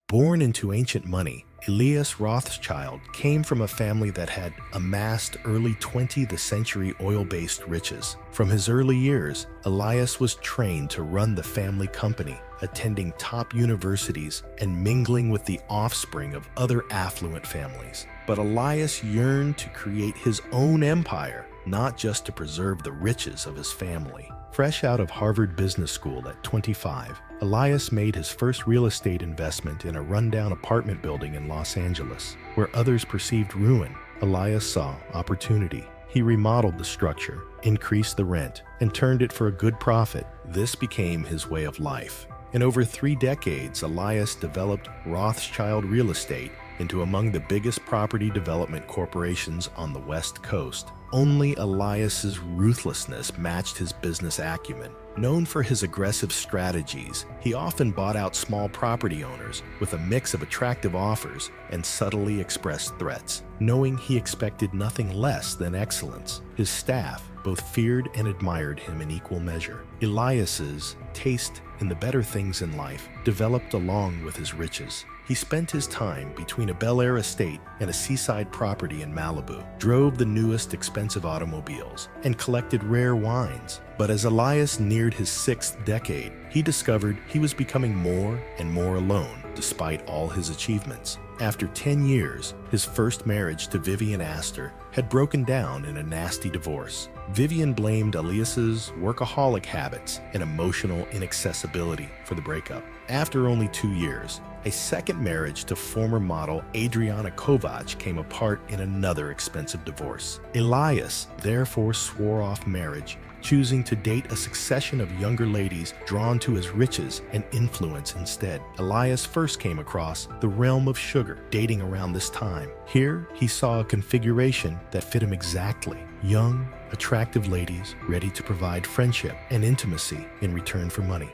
Born into ancient money, Elias Rothschild came from a family that had amassed early 20th century oil-based riches. From his early years, Elias was trained to run the family company, attending top universities and mingling with the offspring of other affluent families. But Elias yearned to create his own empire, not just to preserve the riches of his family. Fresh out of Harvard Business School at 25, Elias made his first real estate investment in a rundown apartment building in Los Angeles. Where others perceived ruin, Elias saw opportunity. He remodeled the structure, increased the rent, and turned it for a good profit. This became his way of life. In over 3 decades, Elias developed Rothschild Real Estate into among the biggest property development corporations on the West Coast. Only Elias's ruthlessness matched his business acumen. Known for his aggressive strategies, he often bought out small property owners with a mix of attractive offers and subtly expressed threats, knowing he expected nothing less than excellence. His staff both feared and admired him in equal measure. Elias's taste in the better things in life developed along with his riches. He spent his time between a Bel Air estate and a seaside property in Malibu, drove the newest expensive automobiles, and collected rare wines. But as Elias neared his 6th decade, he discovered he was becoming more and more alone, despite all his achievements. After 10 years, his first marriage to Vivian Astor had broken down in a nasty divorce. Vivian blamed Elias's workaholic habits and emotional inaccessibility for the breakup. After only 2 years, a second marriage to former model Adriana Kovac came apart in another expensive divorce. Elias therefore swore off marriage, choosing to date a succession of younger ladies drawn to his riches and influence instead. Elias first came across the realm of sugar, dating around this time. Here, he saw a configuration that fit him exactly. Young, attractive ladies ready to provide friendship and intimacy in return for money.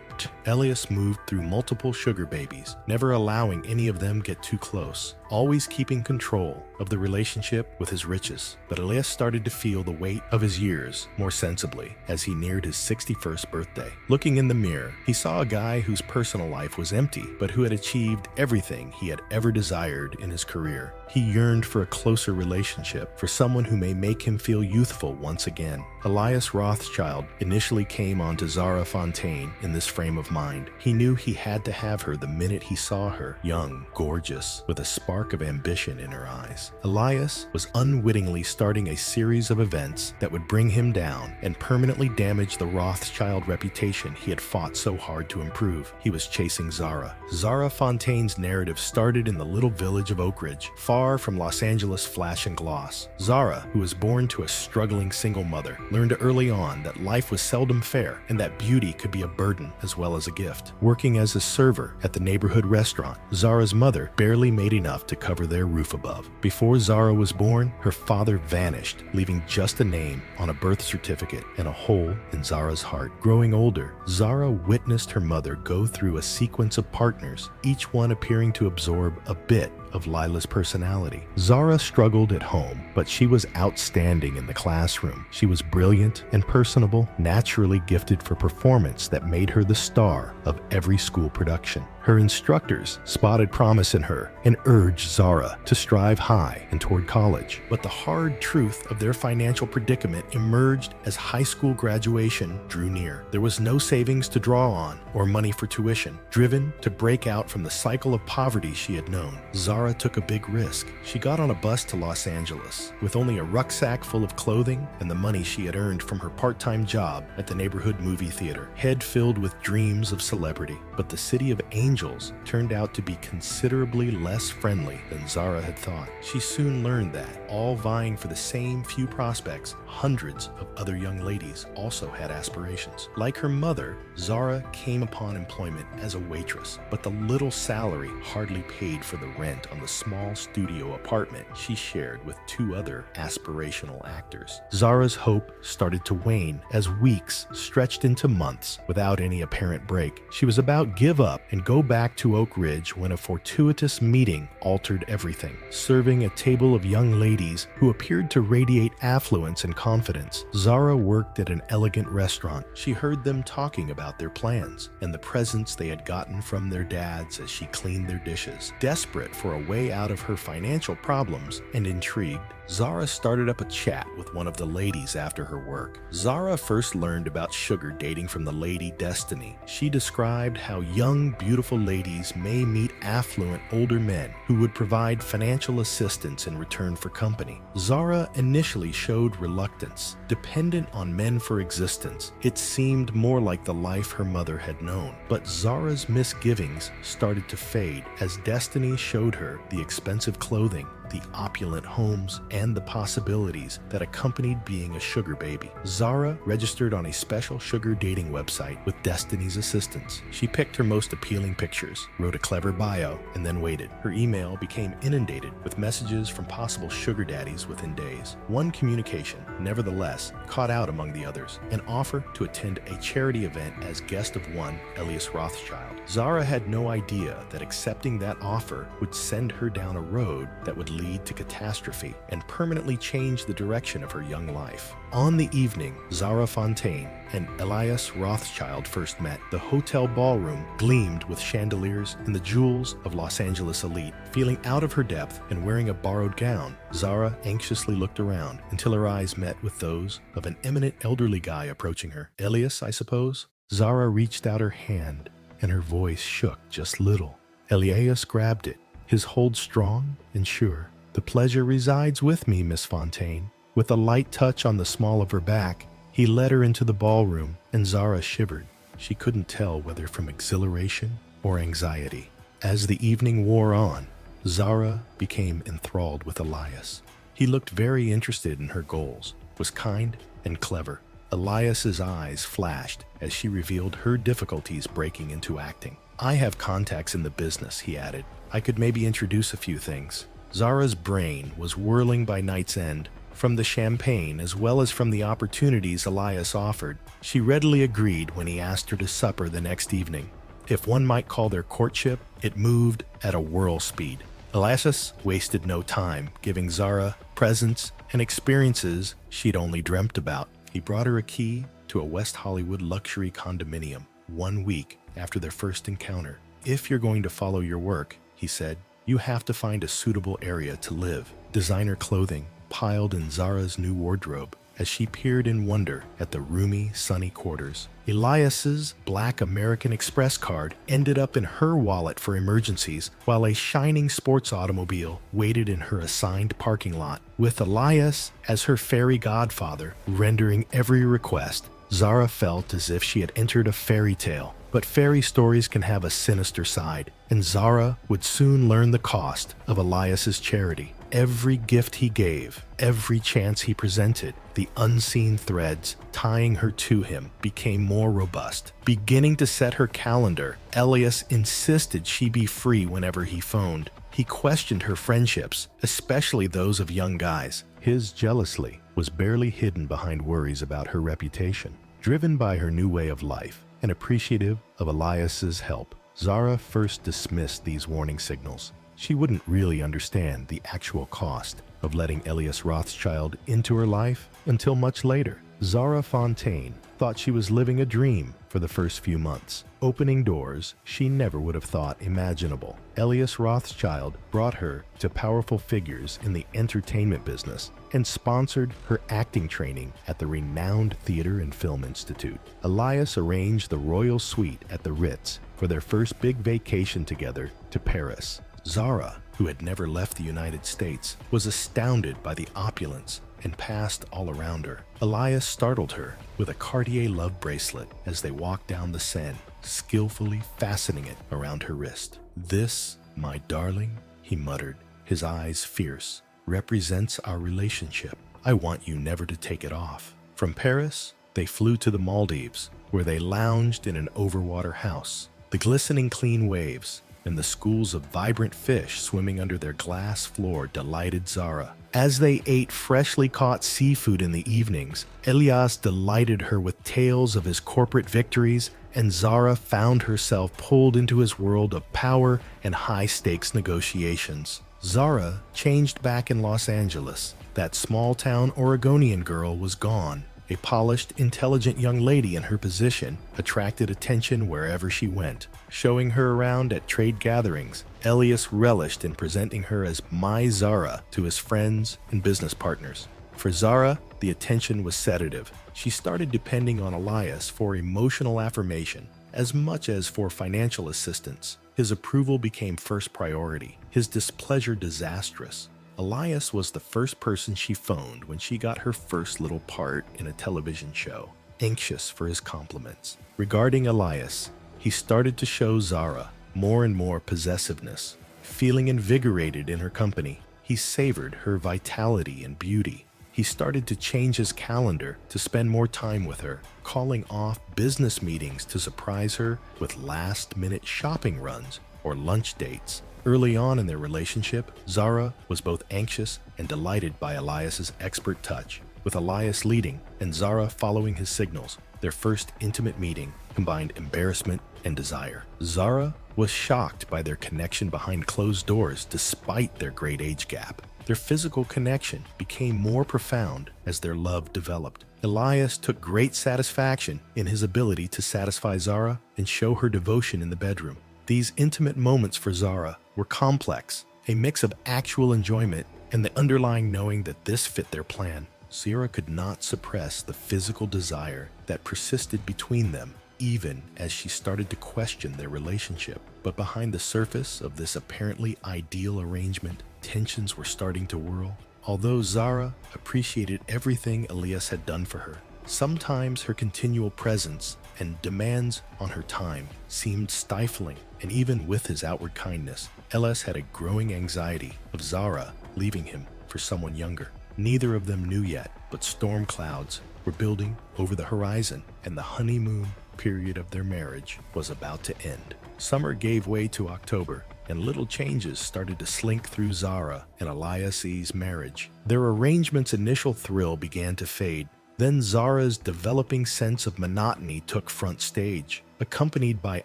Elias moved through multiple sugar babies, never allowing any of them get too close, always keeping control of the relationship with his riches. But Elias started to feel the weight of his years more sensibly as he neared his 61st birthday. Looking in the mirror, he saw a guy whose personal life was empty, but who had achieved everything he had ever desired in his career. He yearned for a closer relationship, for someone who may make him feel youthful once again. Elias Rothschild initially came onto Zara Fontaine in this frame of mind. He knew he had to have her the minute he saw her, young, gorgeous, with a spark of ambition in her eyes. Elias was unwittingly starting a series of events that would bring him down and permanently damage the Rothschild reputation he had fought so hard to improve. He was chasing Zara. Zara Fontaine's narrative started in the little village of Oak Ridge, far from Los Angeles flash and gloss. Zara, who was born to a struggling single mother, learned early on that life was seldom fair and that beauty could be a burden as well as a gift. Working as a server at the neighborhood restaurant, Zara's mother barely made enough to cover their roof above. Before Zara was born, her father vanished, leaving just a name on a birth certificate and a hole in Zara's heart. Growing older, Zara witnessed her mother go through a sequence of partners, each one appearing to absorb a bit of Lila's personality. Zara struggled at home, but she was outstanding in the classroom. She was brilliant and personable, naturally gifted for performance that made her the star of every school production. Her instructors spotted promise in her and urged Zara to strive high and toward college. But the hard truth of their financial predicament emerged as high school graduation drew near. There was no savings to draw on or money for tuition. Driven to break out from the cycle of poverty she had known, Zara took a big risk. She got on a bus to Los Angeles with only a rucksack full of clothing and the money she had earned from her part-time job at the neighborhood movie theater, head filled with dreams of celebrity. But the city of angels turned out to be considerably less friendly than Zara had thought. She soon learned that, all vying for the same few prospects, hundreds of other young ladies also had aspirations. Like her mother, Zara came upon employment as a waitress, but the little salary hardly paid for the rent on the small studio apartment she shared with 2 other aspirational actors. Zara's hope started to wane as weeks stretched into months without any apparent break. She was about to give up and go go back to Oak Ridge when a fortuitous meeting altered everything. Serving a table of young ladies who appeared to radiate affluence and confidence, Zara worked at an elegant restaurant. She heard them talking about their plans and the presents they had gotten from their dads as she cleaned their dishes. Desperate for a way out of her financial problems and intrigued, Zara started up a chat with one of the ladies after her work. Zara first learned about sugar dating from the lady Destiny. She described how young, beautiful ladies may meet affluent older men who would provide financial assistance in return for company. Zara initially showed reluctance. Dependent on men for existence, it seemed more like the life her mother had known. But Zara's misgivings started to fade as Destiny showed her the expensive clothing, the opulent homes, and the possibilities that accompanied being a sugar baby. Zara registered on a special sugar dating website with Destiny's assistance. She picked her most appealing pictures, wrote a clever bio, and then waited. Her email became inundated with messages from possible sugar daddies within days. One communication, nevertheless, caught out among the others, an offer to attend a charity event as guest of one Elias Rothschild. Zara had no idea that accepting that offer would send her down a road that would lead to catastrophe and permanently change the direction of her young life. On the evening Zara Fontaine and Elias Rothschild first met, the hotel ballroom gleamed with chandeliers and the jewels of Los Angeles elite. Feeling out of her depth and wearing a borrowed gown, Zara anxiously looked around until her eyes met with those of an eminent elderly guy approaching her. "Elias, I suppose?" Zara reached out her hand and her voice shook just little. Elias grabbed it, his hold strong and sure. "The pleasure resides with me, Miss Fontaine." With a light touch on the small of her back, he led her into the ballroom, and Zara shivered. She couldn't tell whether from exhilaration or anxiety. As the evening wore on, Zara became enthralled with Elias. He looked very interested in her goals, was kind and clever. Elias's eyes flashed as she revealed her difficulties breaking into acting. "I have contacts in the business," he added. "I could maybe introduce a few things." Zara's brain was whirling by night's end. From the champagne as well as from the opportunities Elias offered, she readily agreed when he asked her to supper the next evening. If one might call their courtship, it moved at a whirl speed. Elias wasted no time, giving Zara presents and experiences she'd only dreamt about. He brought her a key to a West Hollywood luxury condominium 1 week after their first encounter. "If you're going to follow your work," he said, "you have to find a suitable area to live." Designer clothing piled in Zara's new wardrobe as she peered in wonder at the roomy, sunny quarters. Elias's black American Express card ended up in her wallet for emergencies, while a shining sports automobile waited in her assigned parking lot. With Elias as her fairy godfather, rendering every request, Zara felt as if she had entered a fairy tale. But fairy stories can have a sinister side, and Zara would soon learn the cost of Elias's charity. Every gift he gave, every chance he presented, the unseen threads tying her to him became more robust. Beginning to set her calendar, Elias insisted she be free whenever he phoned. He questioned her friendships, especially those of young guys. His jealousy was barely hidden behind worries about her reputation. Driven by her new way of life and appreciative of Elias's help, Zara first dismissed these warning signals. She wouldn't really understand the actual cost of letting Elias Rothschild into her life until much later. Zara Fontaine thought she was living a dream for the first few months, opening doors she never would have thought imaginable. Elias Rothschild brought her to powerful figures in the entertainment business and sponsored her acting training at the renowned Theater and Film Institute. Elias arranged the royal suite at the Ritz for their first big vacation together to Paris. Zara, who had never left the United States, was astounded by the opulence and past all around her. Elias startled her with a Cartier love bracelet as they walked down the Seine, skillfully fastening it around her wrist. "This, my darling," he muttered, his eyes fierce, "represents our relationship. I want you never to take it off." From Paris, they flew to the Maldives, where they lounged in an overwater house. The glistening clean waves and the schools of vibrant fish swimming under their glass floor delighted Zara. As they ate freshly caught seafood in the evenings, Elias delighted her with tales of his corporate victories, and Zara found herself pulled into his world of power and high-stakes negotiations. Zara changed back in Los Angeles. That small-town Oregonian girl was gone. A polished, intelligent young lady in her position attracted attention wherever she went. Showing her around at trade gatherings, Elias relished in presenting her as "my Zara" to his friends and business partners. For Zara, the attention was sedative. She started depending on Elias for emotional affirmation as much as for financial assistance. His approval became first priority, his displeasure disastrous. Elias was the first person she phoned when she got her first little part in a television show, anxious for his compliments. Regarding Elias, he started to show Zara more and more possessiveness. Feeling invigorated in her company, he savored her vitality and beauty. He started to change his calendar to spend more time with her, calling off business meetings to surprise her with last-minute shopping runs or lunch dates. Early on in their relationship, Zara was both anxious and delighted by Elias's expert touch. With Elias leading and Zara following his signals, their first intimate meeting combined embarrassment and desire. Zara was shocked by their connection behind closed doors despite their great age gap. Their physical connection became more profound as their love developed. Elias took great satisfaction in his ability to satisfy Zara and show her devotion in the bedroom. These intimate moments for Zara were complex, a mix of actual enjoyment and the underlying knowing that this fit their plan. Zara could not suppress the physical desire that persisted between them, even as she started to question their relationship. But behind the surface of this apparently ideal arrangement, tensions were starting to whirl. Although Zara appreciated everything Elias had done for her, sometimes her continual presence and demands on her time seemed stifling, and even with his outward kindness, Elias had a growing anxiety of Zara leaving him for someone younger. Neither of them knew yet, but storm clouds were building over the horizon, and the honeymoon period of their marriage was about to end. Summer gave way to October, and little changes started to slink through Zara and Elias's marriage. Their arrangement's initial thrill began to fade. Then Zara's developing sense of monotony took front stage, accompanied by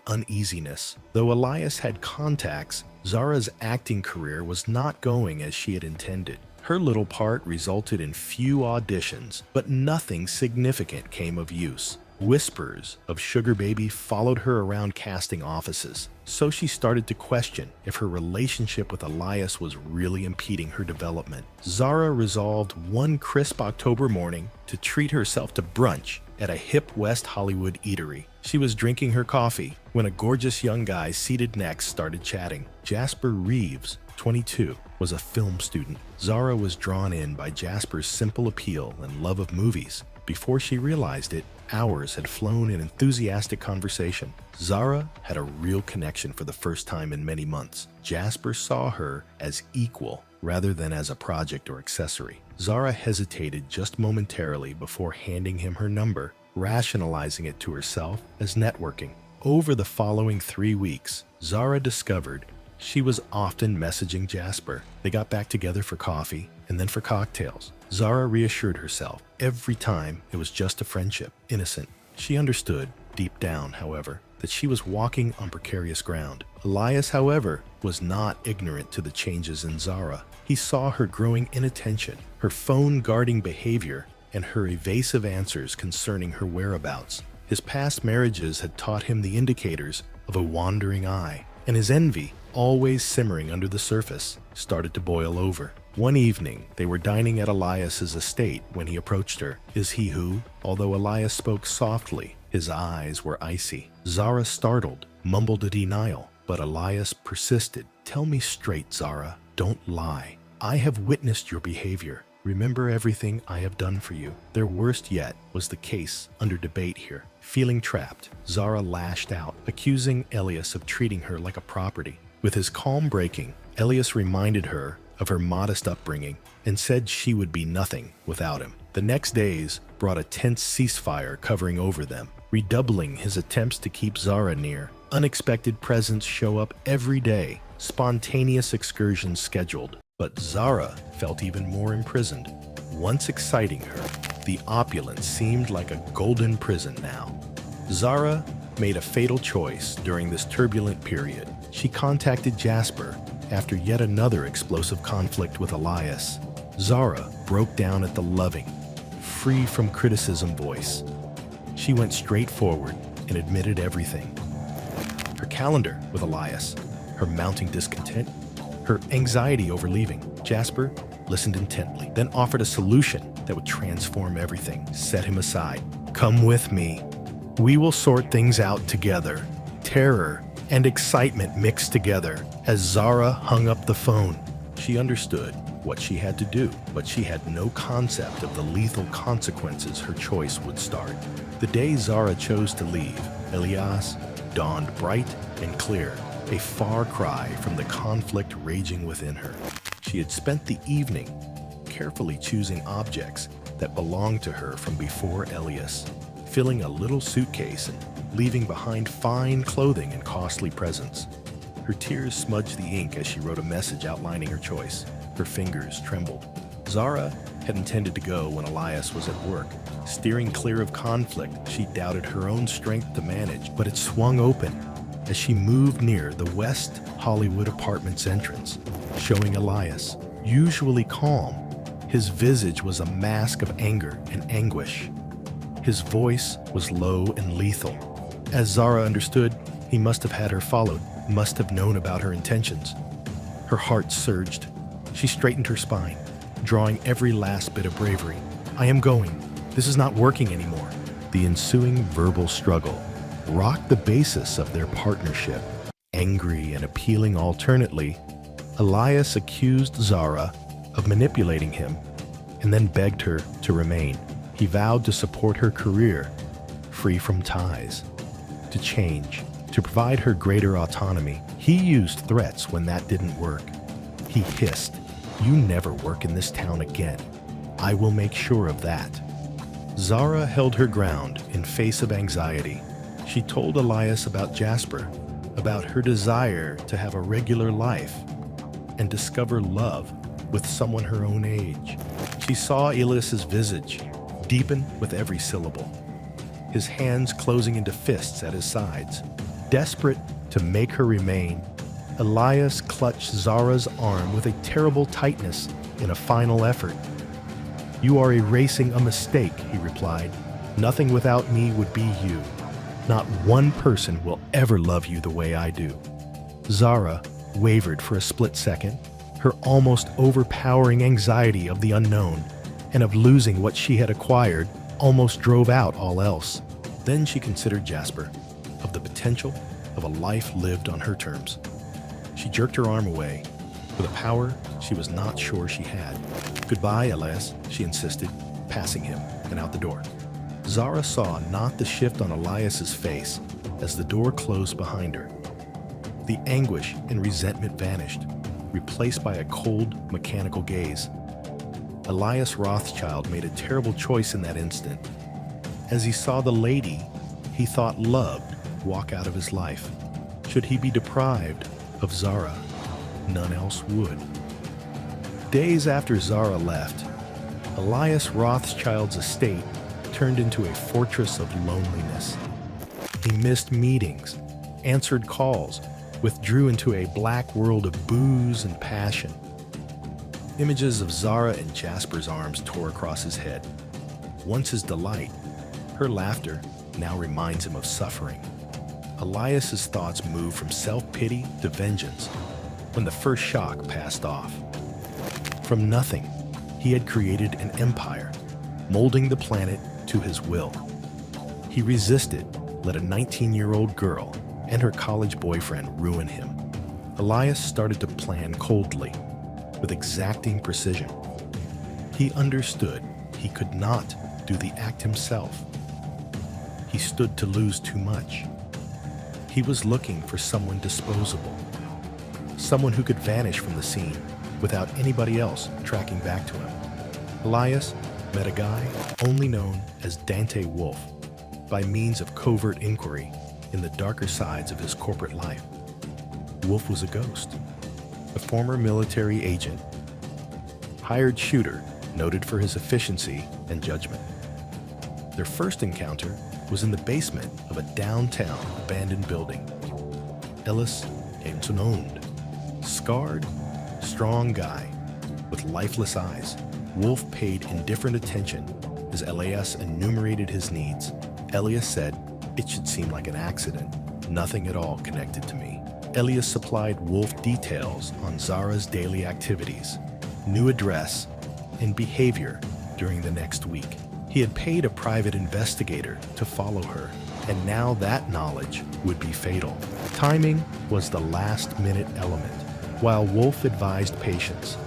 uneasiness. Though Elias had contacts, Zara's acting career was not going as she had intended. Her little part resulted in few auditions, but nothing significant came of use. Whispers of Sugar Baby followed her around casting offices, so she started to question if her relationship with Elias was really impeding her development. Zara resolved one crisp October morning to treat herself to brunch at a hip West Hollywood eatery. She was drinking her coffee when a gorgeous young guy seated next started chatting. Jasper Reeves, 22, was a film student. Zara was drawn in by Jasper's simple appeal and love of movies. Before she realized it, hours had flown in enthusiastic conversation. Zara had a real connection for the first time in many months. Jasper saw her as equal rather than as a project or accessory. Zara hesitated just momentarily before handing him her number, rationalizing it to herself as networking. Over the following 3 weeks, Zara discovered she was often messaging Jasper. They got back together for coffee and then for cocktails. Zara reassured herself every time it was just a friendship, innocent. She understood, deep down, however, that she was walking on precarious ground. Elias, however, was not ignorant to the changes in Zara. He saw her growing inattention, her phone-guarding behavior, and her evasive answers concerning her whereabouts. His past marriages had taught him the indicators of a wandering eye, and his envy, always simmering under the surface, started to boil over. One evening, they were dining at Elias's estate when he approached her. Is he who? Although Elias spoke softly, his eyes were icy. Zara, startled, mumbled a denial, but Elias persisted. Tell me straight, Zara. Don't lie. I have witnessed your behavior. Remember everything I have done for you. Their worst yet was the case under debate here. Feeling trapped, Zara lashed out, accusing Elias of treating her like a property. With his calm breaking, Elias reminded her of her modest upbringing and said she would be nothing without him. The next days brought a tense ceasefire covering over them, redoubling his attempts to keep Zara near. Unexpected presents show up every day, spontaneous excursions scheduled. But Zara felt even more imprisoned. Once exciting her, the opulence seemed like a golden prison now. Zara made a fatal choice during this turbulent period. She contacted Jasper after yet another explosive conflict with Elias. Zara broke down at the loving, free from criticism voice. She went straight forward and admitted everything. Her calendar with Elias, her mounting discontent, her anxiety over leaving. Jasper listened intently, then offered a solution that would transform everything. Set him aside. Come with me. We will sort things out together. Terror and excitement mixed together as Zara hung up the phone. She understood what she had to do, but she had no concept of the lethal consequences her choice would start. The day Zara chose to leave, Elias dawned bright and clear, a far cry from the conflict raging within her. She had spent the evening carefully choosing objects that belonged to her from before Elias, filling a little suitcase and leaving behind fine clothing and costly presents. Her tears smudged the ink as she wrote a message outlining her choice. Her fingers trembled. Zara had intended to go when Elias was at work. Steering clear of conflict, she doubted her own strength to manage, but it swung open as she moved near the West Hollywood Apartments entrance, showing Elias, usually calm. His visage was a mask of anger and anguish. His voice was low and lethal. As Zara understood, he must have had her followed, must have known about her intentions. Her heart surged. She straightened her spine, drawing every last bit of bravery. I am going. This is not working anymore. The ensuing verbal struggle rocked the basis of their partnership. Angry and appealing alternately, Elias accused Zara of manipulating him and then begged her to remain. He vowed to support her career, free from ties, to change, to provide her greater autonomy. He used threats when that didn't work. He hissed, "You never work in this town again. I will make sure of that." Zara held her ground in face of anxiety. She told Elias about Jasper, about her desire to have a regular life and discover love with someone her own age. She saw Elias's visage deepen with every syllable, his hands closing into fists at his sides. Desperate to make her remain, Elias clutched Zara's arm with a terrible tightness in a final effort. "You are erasing a mistake," he replied. "Nothing without me would be you. Not one person will ever love you the way I do." Zara wavered for a split second. Her almost overpowering anxiety of the unknown and of losing what she had acquired almost drove out all else. Then she considered Jasper, of the potential of a life lived on her terms. She jerked her arm away with a power she was not sure she had. "Goodbye, Elias," she insisted, passing him and out the door. Zara saw not the shift on Elias's face as the door closed behind her. The anguish and resentment vanished, replaced by a cold, mechanical gaze. Elias Rothschild made a terrible choice in that instant. As he saw the lady he thought loved walk out of his life, should he be deprived of Zara, none else would. Days after Zara left, Elias Rothschild's estate turned into a fortress of loneliness. He missed meetings, answered calls, withdrew into a black world of booze and passion. Images of Zara and Jasper's arms tore across his head. Once his delight, her laughter now reminds him of suffering. Elias's thoughts moved from self-pity to vengeance when the first shock passed off. From nothing, he had created an empire, molding the planet to his will. He resisted, let a 19-year-old girl and her college boyfriend ruin him. Elias started to plan coldly, with exacting precision. He understood he could not do the act himself. He stood to lose too much. He was looking for someone disposable, someone who could vanish from the scene without anybody else tracking back to him. Elias met a guy only known as Dante Wolf by means of covert inquiry in the darker sides of his corporate life. Wolf was a ghost, a former military agent hired shooter noted for his efficiency and judgment. Their first encounter was in the basement of a downtown abandoned building. Elias came to owned. Scarred, strong guy with lifeless eyes, Wolf paid indifferent attention as Elias enumerated his needs. Elias said, "It should seem like an accident. Nothing at all connected to me." Elias supplied Wolf details on Zara's daily activities, new address, and behavior during the next week. He had paid a private investigator to follow her, and now that knowledge would be fatal. Timing was the last-minute element. While Wolf advised patience,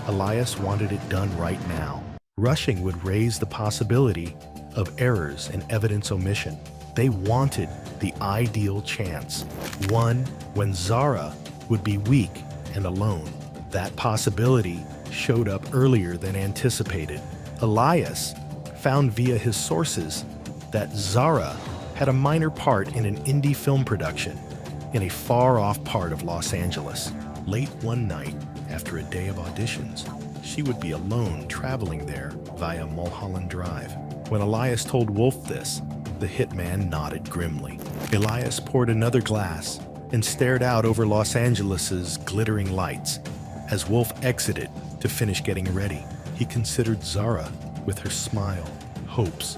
Elias wanted it done right now. Rushing would raise the possibility of errors and evidence omission. They wanted the ideal chance, one when Zara would be weak and alone. That possibility showed up earlier than anticipated. Elias found via his sources that Zara had a minor part in an indie film production in a far-off part of Los Angeles. Late one night, after a day of auditions, she would be alone traveling there via Mulholland Drive. When Elias told Wolf this, the hitman nodded grimly. Elias poured another glass and stared out over Los Angeles's glittering lights. As Wolf exited to finish getting ready, he considered Zara with her smile, hopes,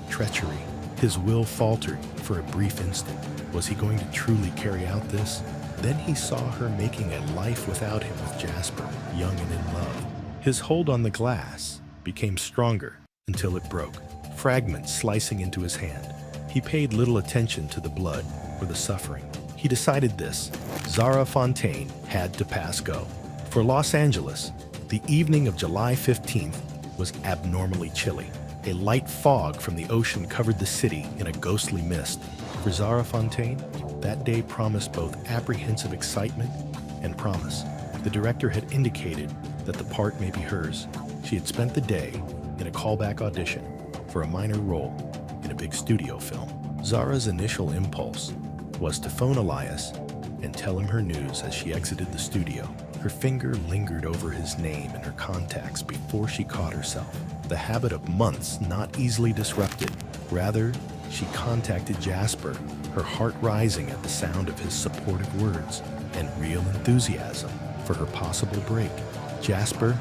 treachery. His will faltered for a brief instant. Was he going to truly carry out this? Then he saw her making a life without him with Jasper, young and in love. His hold on the glass became stronger until it broke, fragments slicing into his hand. He paid little attention to the blood or the suffering. He decided this: Zara Fontaine had to pass go. For Los Angeles, the evening of July 15th was abnormally chilly. A light fog from the ocean covered the city in a ghostly mist. For Zara Fontaine, that day promised both apprehensive excitement and promise. The director had indicated that the part may be hers. She had spent the day in a callback audition for a minor role in a big studio film. Zara's initial impulse was to phone Elias and tell him her news as she exited the studio. Her finger lingered over his name and her contacts before she caught herself. The habit of months not easily disrupted. Rather, she contacted Jasper, her heart rising at the sound of his supportive words and real enthusiasm for her possible break. "Jasper,"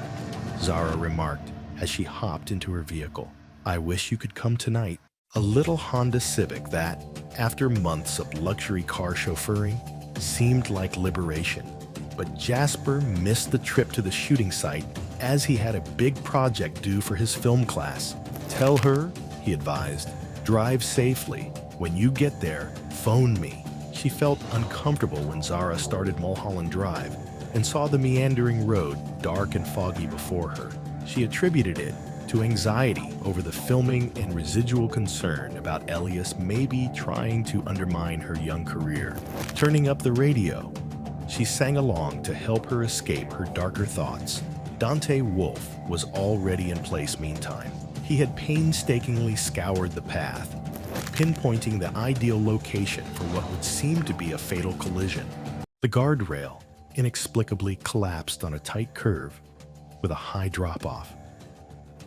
Zara remarked as she hopped into her vehicle, "I wish you could come tonight." A little Honda Civic that, after months of luxury car chauffeuring, seemed like liberation. But Jasper missed the trip to the shooting site as he had a big project due for his film class. "Tell her," he advised, "drive safely. When you get there, phone me." She felt uncomfortable when Zara started Mulholland Drive and saw the meandering road dark and foggy before her. She attributed it to anxiety over the filming and residual concern about Elias maybe trying to undermine her young career. Turning up the radio, she sang along to help her escape her darker thoughts. Dante Wolf was already in place meantime. He had painstakingly scoured the path, pinpointing the ideal location for what would seem to be a fatal collision. The guardrail inexplicably collapsed on a tight curve with a high drop-off.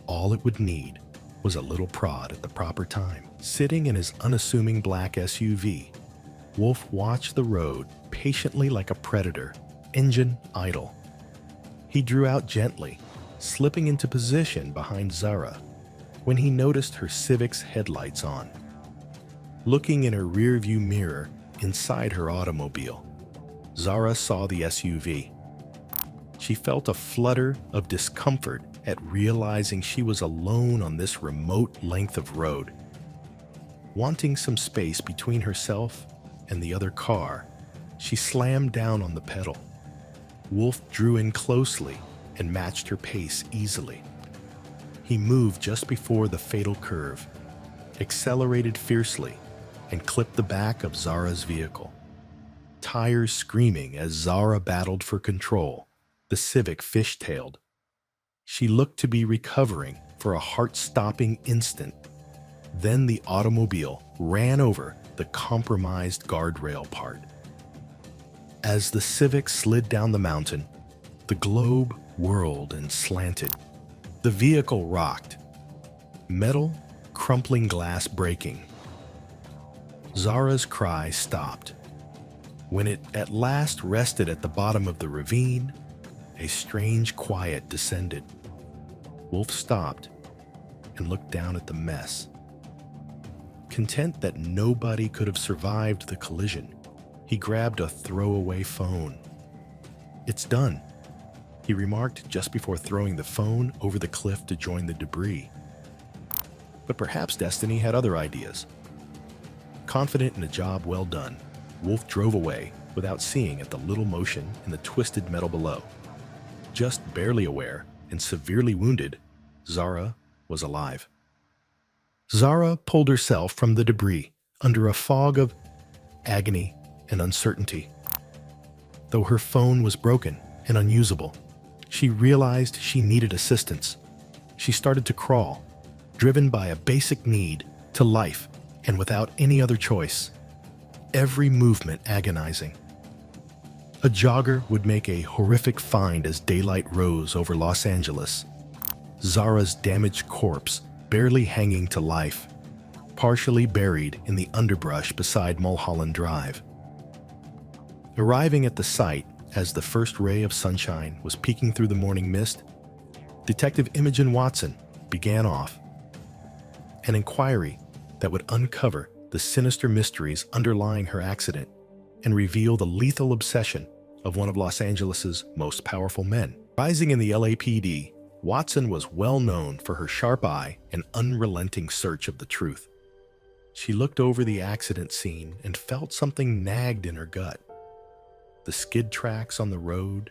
All it would need was a little prod at the proper time. Sitting in his unassuming black SUV, Wolf watched the road patiently like a predator, engine idle. He drew out gently, slipping into position behind Zara, when he noticed her Civic's headlights on. Looking in her rearview mirror inside her automobile, Zara saw the SUV. She felt a flutter of discomfort at realizing she was alone on this remote length of road. Wanting some space between herself and the other car, she slammed down on the pedal. Wolf drew in closely and matched her pace easily. He moved just before the fatal curve, accelerated fiercely, and clipped the back of Zara's vehicle. Tires screaming as Zara battled for control, the Civic fishtailed. She looked to be recovering for a heart-stopping instant. Then the automobile ran over the compromised guardrail part. As the Civic slid down the mountain, The globe whirled and slanted. The vehicle rocked, metal crumpling, glass breaking. Zara's cry stopped. When it at last rested at the bottom of the ravine, a strange quiet descended. Wolf stopped and looked down at the mess. Content that nobody could have survived the collision, he grabbed a throwaway phone. "It's done," he remarked just before throwing the phone over the cliff to join the debris. But perhaps destiny had other ideas. Confident in a job well done, Wolf drove away without seeing at the little motion in the twisted metal below. Just barely aware and severely wounded, Zara was alive. Zara pulled herself from the debris under a fog of agony and uncertainty. Though her phone was broken and unusable, she realized she needed assistance. She started to crawl, driven by a basic need to life and without any other choice. Every movement agonizing. A jogger would make a horrific find as daylight rose over Los Angeles. Zara's damaged corpse barely hanging to life, partially buried in the underbrush beside Mulholland Drive. Arriving at the site as the first ray of sunshine was peeking through the morning mist, Detective Imogen Watson began off an inquiry that would uncover the sinister mysteries underlying her accident and reveal the lethal obsession of one of Los Angeles's most powerful men. Rising in the LAPD, Watson was well known for her sharp eye and unrelenting search of the truth. She looked over the accident scene and felt something nagged in her gut. The skid tracks on the road,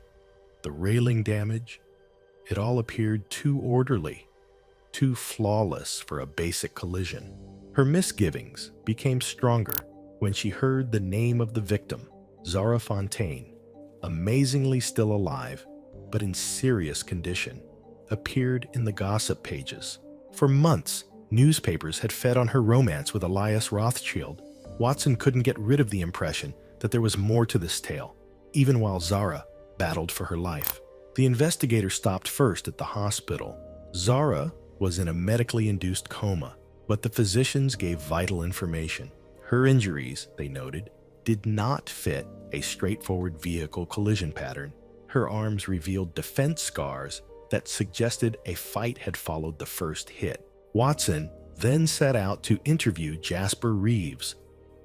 the railing damage, it all appeared too orderly, too flawless for a basic collision. Her misgivings became stronger when she heard the name of the victim, Zara Fontaine, amazingly still alive, but in serious condition, appeared in the gossip pages. For months, newspapers had fed on her romance with Elias Rothschild. Watson couldn't get rid of the impression that there was more to this tale, even while Zara battled for her life. The investigator stopped first at the hospital. Zara was in a medically induced coma, but the physicians gave vital information. Her injuries, they noted, did not fit a straightforward vehicle collision pattern. Her arms revealed defense scars that suggested a fight had followed the first hit. Watson then set out to interview Jasper Reeves,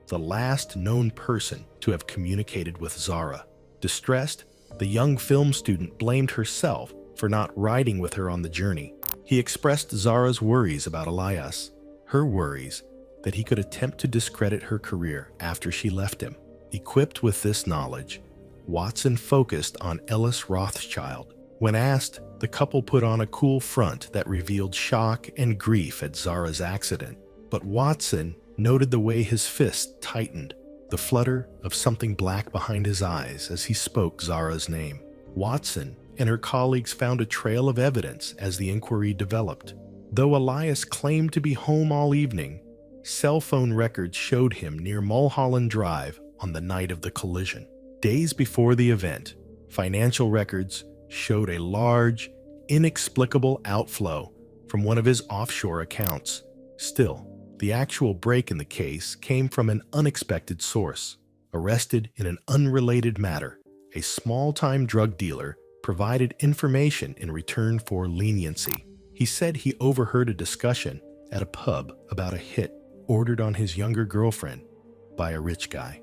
the last known person to have communicated with Zara. Distressed, the young film student blamed herself for not riding with her on the journey. He expressed Zara's worries about Elias, her worries that he could attempt to discredit her career after she left him. Equipped with this knowledge, Watson focused on Ellis Rothschild. When asked, the couple put on a cool front that revealed shock and grief at Zara's accident. But Watson noted the way his fist tightened, the flutter of something black behind his eyes as he spoke Zara's name. Watson and her colleagues found a trail of evidence as the inquiry developed. Though Elias claimed to be home all evening, cell phone records showed him near Mulholland Drive on the night of the collision. Days before the event, financial records showed a large, inexplicable outflow from one of his offshore accounts. Still, the actual break in the case came from an unexpected source. Arrested in an unrelated matter, a small-time drug dealer provided information in return for leniency. He said he overheard a discussion at a pub about a hit ordered on his younger girlfriend by a rich guy.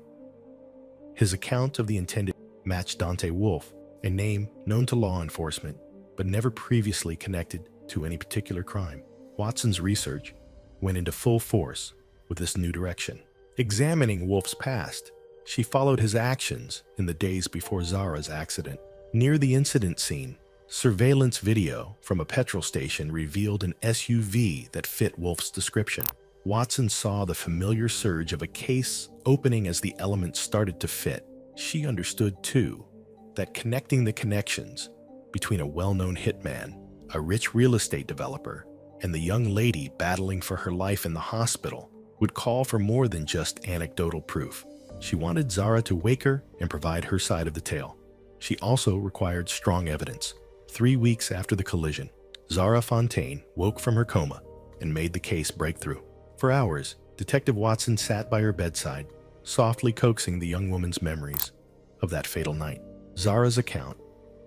His account of the intended matched Dante Wolf, a name known to law enforcement but never previously connected to any particular crime. Watson's research went into full force with this new direction. Examining Wolf's past, she followed his actions in the days before Zara's accident. Near the incident scene, surveillance video from a petrol station revealed an SUV that fit Wolf's description. Watson saw the familiar surge of a case opening as the elements started to fit. She understood, too, that connecting the connections between a well-known hitman, a rich real estate developer, and the young lady battling for her life in the hospital would call for more than just anecdotal proof. She wanted Zara to wake her and provide her side of the tale. She also required strong evidence. 3 weeks after the collision, Zara Fontaine woke from her coma and made the case breakthrough. For hours, Detective Watson sat by her bedside, softly coaxing the young woman's memories of that fatal night. Zara's account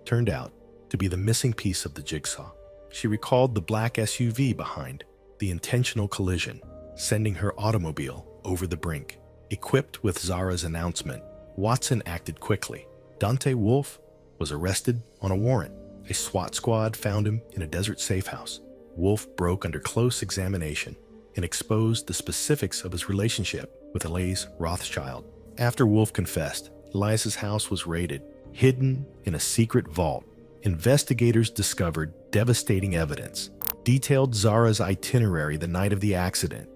turned out to be the missing piece of the jigsaw. She recalled the black SUV behind the intentional collision, sending her automobile over the brink. Equipped with Zara's announcement, Watson acted quickly. Dante Wolfe was arrested on a warrant. A SWAT squad found him in a desert safe house. Wolfe broke under close examination and exposed the specifics of his relationship with Elias Rothschild. After Wolfe confessed, Elias's house was raided. Hidden in a secret vault, investigators discovered devastating evidence. Detailed Zara's itinerary the night of the accident,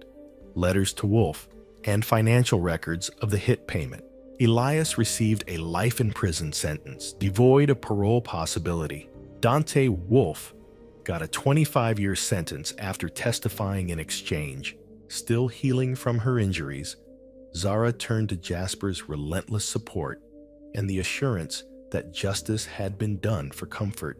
letters to Wolfe, and financial records of the hit payment. Elias received a life in prison sentence, devoid of parole possibility. Dante Wolfe got a 25-year sentence after testifying in exchange. Still healing from her injuries, Zara turned to Jasper's relentless support and the assurance that justice had been done for comfort.